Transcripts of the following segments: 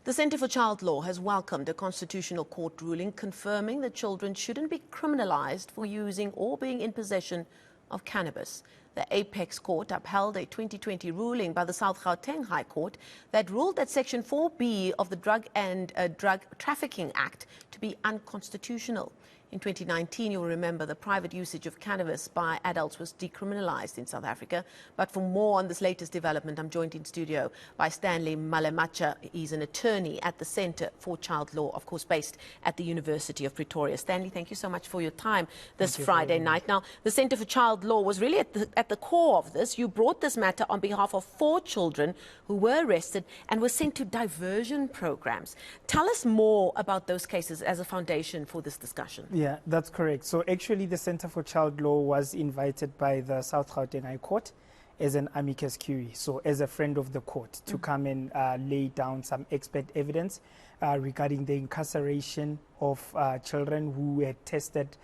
The Centre for Child Law has welcomed a constitutional court ruling confirming that children shouldn't be criminalised for using or being in possession of cannabis. The Apex Court upheld a 2020 ruling by the South Gauteng High Court that ruled that Section 4B of the Drug and Drug Trafficking Act to be unconstitutional. In 2019, you'll remember the private usage of cannabis by adults was decriminalised in South Africa. But for more on this latest development, I'm joined in studio by Stanley Malematja. He's an attorney at the Centre for Child Law, of course, based at the University of Pretoria. Stanley, thank you so much for your time this Friday night. Now, the Centre for Child Law was really at the core of this. You brought this matter on behalf of 4 children who were arrested and were sent to diversion programs. Tell us more about those cases as a foundation for this discussion. Yeah, that's correct. So actually the Centre for Child Law was invited by the South Gauteng High Court as an amicus curiae, so as a friend of the court, to come and lay down some expert evidence regarding the incarceration of children who had tested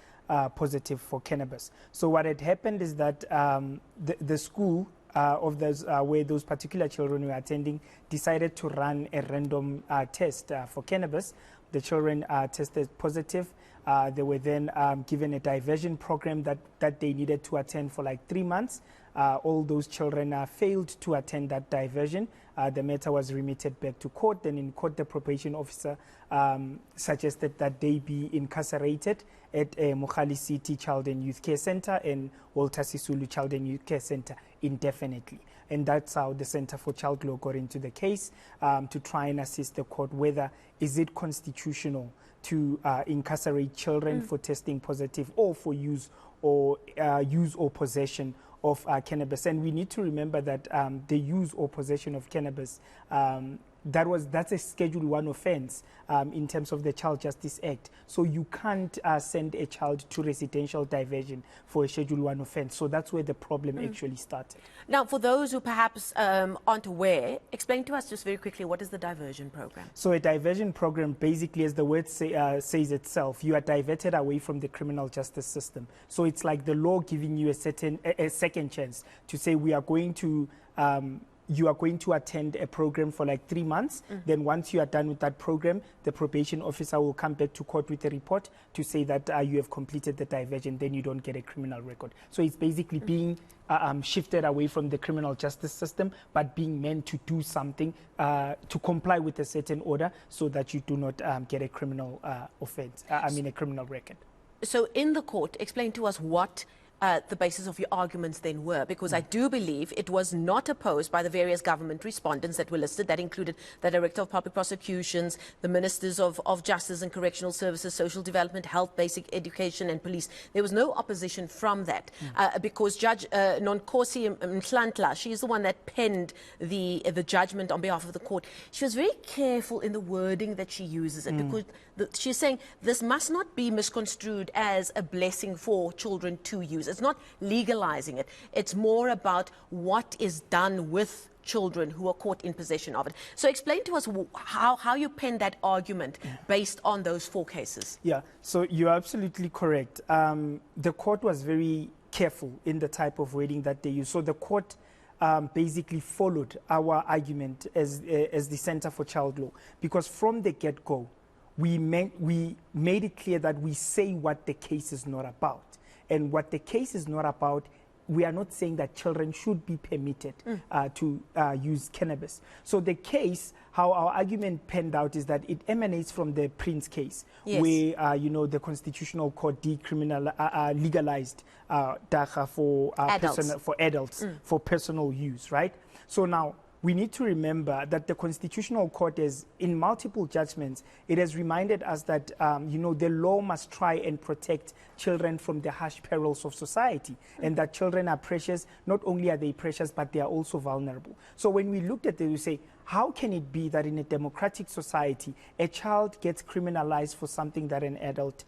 positive for cannabis. So what had happened is that the school of those, where those particular children were attending decided to run a random test for cannabis. The children tested positive. They were then given a diversion program that they needed to attend for like 3 months. All those children failed to attend that diversion. The matter was remitted back to court. Then in court, the probation officer suggested that they be incarcerated at Mogale City Child and Youth Care Center and Walter Sisulu Child and Youth Care Center indefinitely. And that's how the Centre for Child Law got into the case to try and assist the court whether is it constitutional to incarcerate children for testing positive or for use or possession of cannabis. And we need to remember that the use or possession of cannabis, that's a Schedule 1 offence in terms of the Child Justice Act. So you can't send a child to residential diversion for a Schedule 1 offence. So that's where the problem actually started. Now, for those who perhaps aren't aware, explain to us just very quickly, what is the diversion program? So a diversion program, basically, as the word says itself, you are diverted away from the criminal justice system. So it's like the law giving you a second chance to say we are going to you are going to attend a program for like 3 months. Then once you are done with that program, the probation officer will come back to court with a report to say that you have completed the diversion, then you don't get a criminal record. So it's basically being shifted away from the criminal justice system, but being meant to do something to comply with a certain order so that you do not get a criminal offense, a criminal record. So in the court, explain to us what the basis of your arguments then were, because I do believe it was not opposed by the various government respondents that were listed. That included the Director of Public Prosecutions, the Ministers of Justice and Correctional Services, Social Development, Health, Basic Education and Police. There was no opposition from that because Judge Nonkosi Mhlantla, she is the one that penned the judgment on behalf of the court. She was very careful in the wording that she uses it because she's saying this must not be misconstrued as a blessing for children to use. It's not legalizing it. It's more about what is done with children who are caught in possession of it. So explain to us how you penned that argument based on those 4 cases. Yeah, so you're absolutely correct. The court was very careful in the type of wording that they used. So the court basically followed our argument as the Centre for Child Law, because from the get-go, we made it clear that we say what the case is not about. And what the case is not about, we are not saying that children should be permitted to use cannabis. So the case, how our argument panned out is that it emanates from the Prince case, where the Constitutional Court legalized dacha for adults for personal use, right? So now we need to remember that the Constitutional Court has, in multiple judgments, it has reminded us that, the law must try and protect children from the harsh perils of society, and that children are precious. Not only are they precious, but they are also vulnerable. So when we looked at it, we say, how can it be that in a democratic society, a child gets criminalized for something that an adult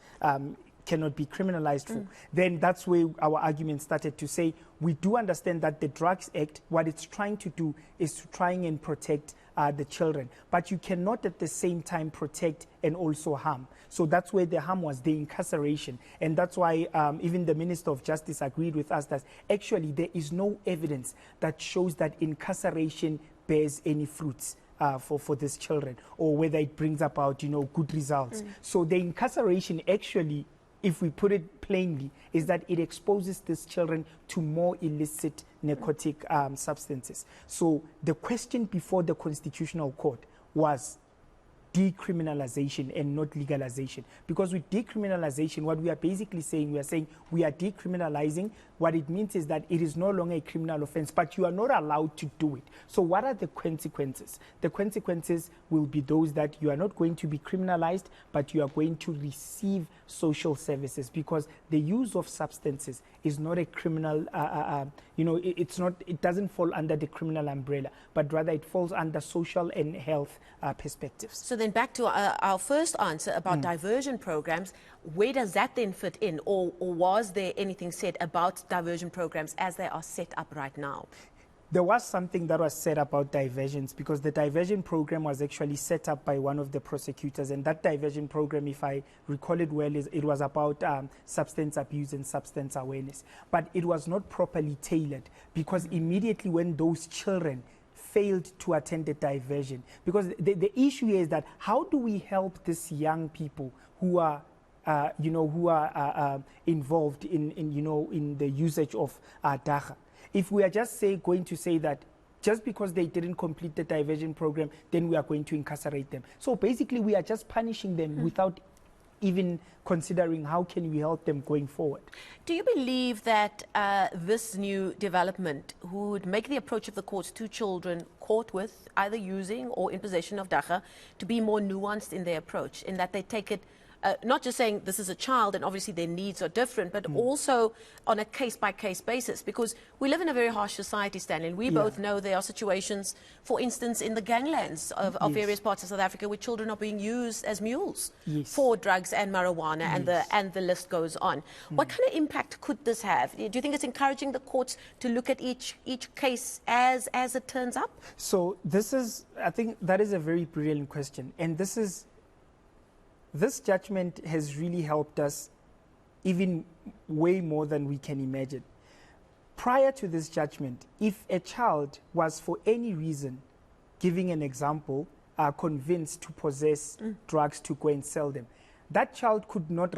cannot be criminalized for? Then that's where our argument started to say, we do understand that the Drugs Act, what it's trying to do is to try and protect the children. But you cannot at the same time protect and also harm. So that's where the harm was, the incarceration. And that's why even the Minister of Justice agreed with us that actually there is no evidence that shows that incarceration bears any fruits for these children, or whether it brings about, good results. So the incarceration actually, if we put it plainly, is that it exposes these children to more illicit narcotic substances. So the question before the Constitutional Court was decriminalization and not legalization. Because with decriminalization, what we are basically saying, we are decriminalizing. What it means is that it is no longer a criminal offense, but you are not allowed to do it. So what are the consequences? The consequences will be those that you are not going to be criminalized, but you are going to receive social services, because the use of substances is not a criminal, it doesn't fall under the criminal umbrella, but rather it falls under social and health perspectives. So then back to our first answer about diversion programs, where does that then fit in, or was there anything said about diversion programs as they are set up right now? There was something that was said about diversions, because the diversion program was actually set up by one of the prosecutors, and that diversion program, if I recall it well, it was about substance abuse and substance awareness. But it was not properly tailored, because immediately when those children failed to attend the diversion, because the issue is that how do we help these young people who are involved in the usage of dagga? If we are just going to say that just because they didn't complete the diversion program, then we are going to incarcerate them. So basically, we are just punishing them without even considering how can we help them going forward. Do you believe that this new development would make the approach of the courts to children caught with either using or in possession of dagga to be more nuanced in their approach, in that they take it not just saying this is a child and obviously their needs are different, but also on a case-by-case basis, because we live in a very harsh society, Stanley, and we both know there are situations, for instance, in the ganglands of various parts of South Africa where children are being used as mules for drugs and marijuana, and the list goes on. What kind of impact could this have? Do you think it's encouraging the courts to look at each case as it turns up? So I think that is a very brilliant question, and this judgment has really helped us even way more than we can imagine. Prior to this judgment, if a child was for any reason, giving an example, convinced to possess drugs to go and sell them, that child could not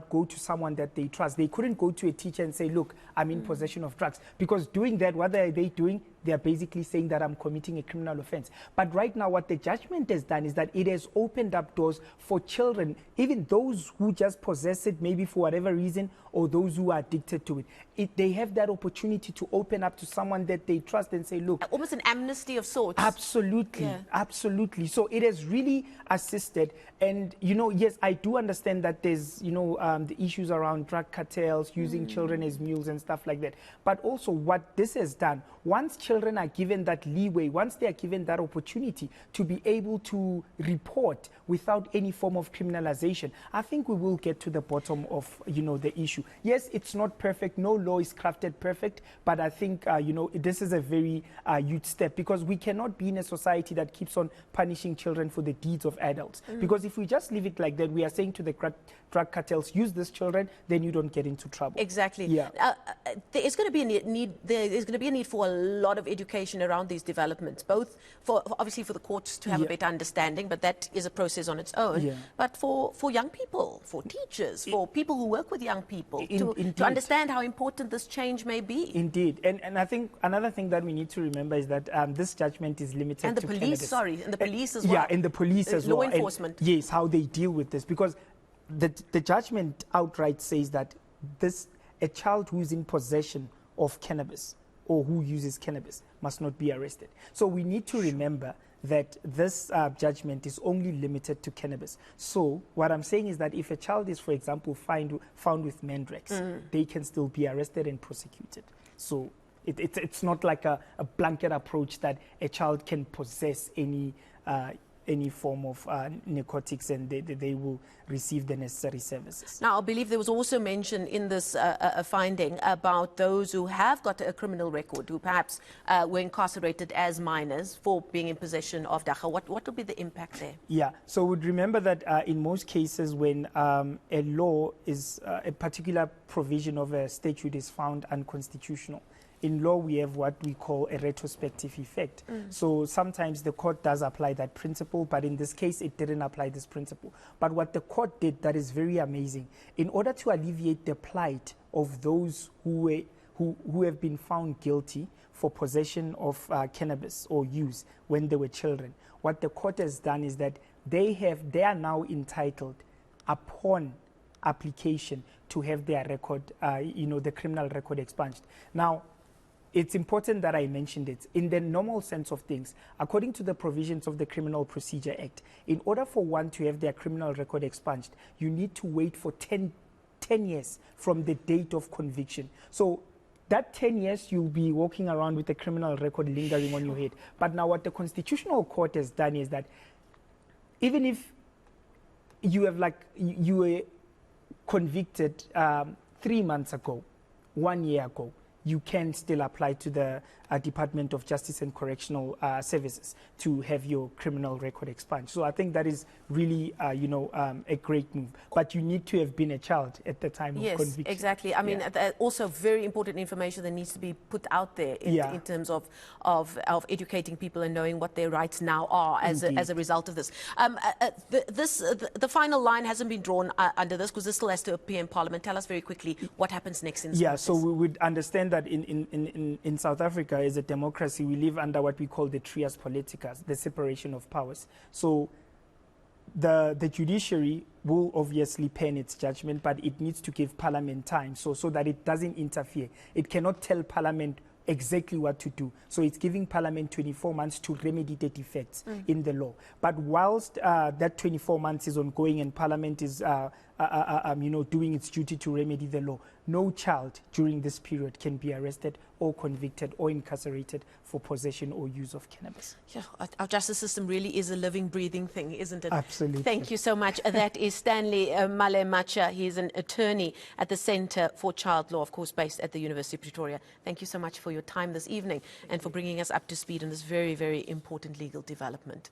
go to someone that they trust. They couldn't go to a teacher and say, look, I'm in possession of drugs. Because doing that, what are they doing? They are basically saying that I'm committing a criminal offense. But right now, what the judgment has done is that it has opened up doors for children, even those who just possess it, maybe for whatever reason, or those who are addicted to it. They have that opportunity to open up to someone that they trust and say, look. Almost an amnesty of sorts. Absolutely, absolutely. So it has really assisted. And, yes, I do understand that there's, the issues around drug cartels, using children as mules and stuff like that. But also what this has done, once children are given that leeway, once they are given that opportunity to be able to report without any form of criminalization, I think we will get to the bottom of, the issue. Yes, it's not perfect. No law is crafted perfect. But I think, this is a very huge step, because we cannot be in a society that keeps on punishing children for the deeds of adults. Because if we just leave it like that, we are saying to the drug cartels, use these children, then you don't get into trouble. Exactly. Yeah. There's going to be a need. There's going to be a need for a lot of education around these developments, both obviously for the courts to have a better understanding, but that is a process on its own. But for young people, for teachers, for people who work with young people, to understand how important this change may be. Indeed. And I think another thing that we need to remember is that this judgment is limited to cannabis. And the police as well. Yeah, and the police as well. Law enforcement. And, yes, how they deal with this. Because the judgment outright says that a child who is in possession of cannabis or who uses cannabis must not be arrested. So we need to remember that this judgment is only limited to cannabis. So what I'm saying is that if a child is, for example, found with Mandrax, they can still be arrested and prosecuted. So it's not like a blanket approach that a child can possess any form of narcotics and they will receive the necessary services. Now, I believe there was also mention in this finding about those who have got a criminal record, who perhaps were incarcerated as minors for being in possession of dagga. What will be the impact there? Yeah, so we'd remember that in most cases when a law is, a particular provision of a statute is found unconstitutional, in law we have what we call a retrospective effect. So sometimes the court does apply that principle, but in this case it didn't apply this principle. But what the court did that is very amazing, in order to alleviate the plight of those who have been found guilty for possession of cannabis or use when they were children, what the court has done is that they are now entitled upon application to have their record, the criminal record expunged. Now, it's important that I mentioned it. In the normal sense of things, according to the provisions of the Criminal Procedure Act, in order for one to have their criminal record expunged, you need to wait for 10 years from the date of conviction. So that 10 years, you'll be walking around with a criminal record lingering on your head. But now what the Constitutional Court has done is that even if you were convicted 3 months ago, 1 year ago, you can still apply to the Department of Justice and Correctional Services to have your criminal record expunged. So I think that is really, a great move. But you need to have been a child at the time of conviction. Yes, exactly. I mean, also very important information that needs to be put out there in terms of educating people and knowing what their rights now are as a result of this. The final line hasn't been drawn under this because this still has to appear in Parliament. Tell us very quickly what happens next in this process. So we would understand that in South Africa, as a democracy, we live under what we call the trias politicas, the separation of powers. So the judiciary will obviously pen its judgment, but it needs to give Parliament time so that it doesn't interfere. It cannot tell Parliament exactly what to do. So it's giving Parliament 24 months to remedy the defects in the law. But whilst that 24 months is ongoing and Parliament is doing its duty to remedy the law, no child during this period can be arrested or convicted or incarcerated for possession or use of cannabis. Yeah, our justice system really is a living, breathing thing, isn't it? Absolutely. Thank you so much. That is Stanley Malematja. He is an attorney at the Centre for Child Law, of course, based at the University of Pretoria. Thank you so much for your time this evening and for bringing us up to speed on this very, very important legal development.